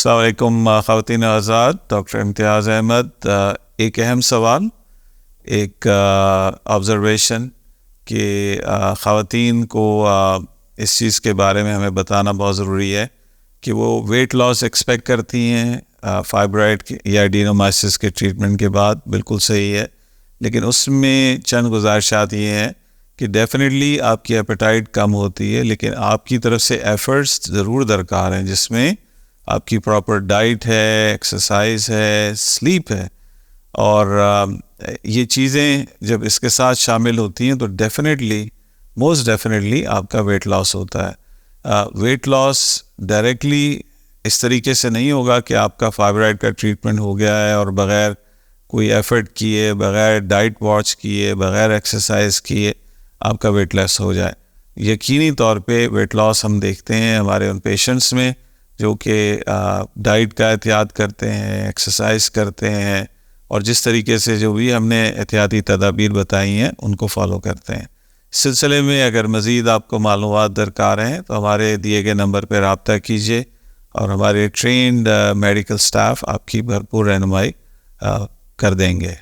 السلام علیکم خواتین حضرات، ڈاکٹر امتیاز احمد. ایک اہم سوال، ایک آبزرویشن کہ خواتین کو اس چیز کے بارے میں ہمیں بتانا بہت ضروری ہے کہ وہ ویٹ لاس ایکسپیکٹ کرتی ہیں فائبرائڈ یا ایڈینومائسس کے ٹریٹمنٹ کے بعد. بالکل صحیح ہے، لیکن اس میں چند گزارشات یہ ہیں کہ ڈیفینیٹلی آپ کی ایپیٹائٹ کم ہوتی ہے، لیکن آپ کی طرف سے ایفرٹس ضرور درکار ہیں، جس میں آپ کی پراپر ڈائٹ ہے، ایکسرسائز ہے، سلیپ ہے، اور یہ چیزیں جب اس کے ساتھ شامل ہوتی ہیں تو موسٹ ڈیفینیٹلی آپ کا ویٹ لاس ہوتا ہے. ویٹ لاس ڈائریکٹلی اس طریقے سے نہیں ہوگا کہ آپ کا فائبرائڈ کا ٹریٹمنٹ ہو گیا ہے اور بغیر کوئی ایفرٹ کیے، بغیر ڈائٹ واچ کیے، بغیر ایکسرسائز کیے آپ کا ویٹ لاس ہو جائے. یقینی طور پہ ویٹ لاس ہم دیکھتے ہیں ہمارے ان پیشنٹس میں جو کہ ڈائٹ کا احتیاط کرتے ہیں، ایکسرسائز کرتے ہیں، اور جس طریقے سے جو بھی ہم نے احتیاطی تدابیر بتائی ہیں ان کو فالو کرتے ہیں. اس سلسلے میں اگر مزید آپ کو معلومات درکار ہیں تو ہمارے دیے گئے نمبر پہ رابطہ کیجیے، اور ہمارے ٹرینڈ میڈیکل سٹاف آپ کی بھرپور رہنمائی کر دیں گے.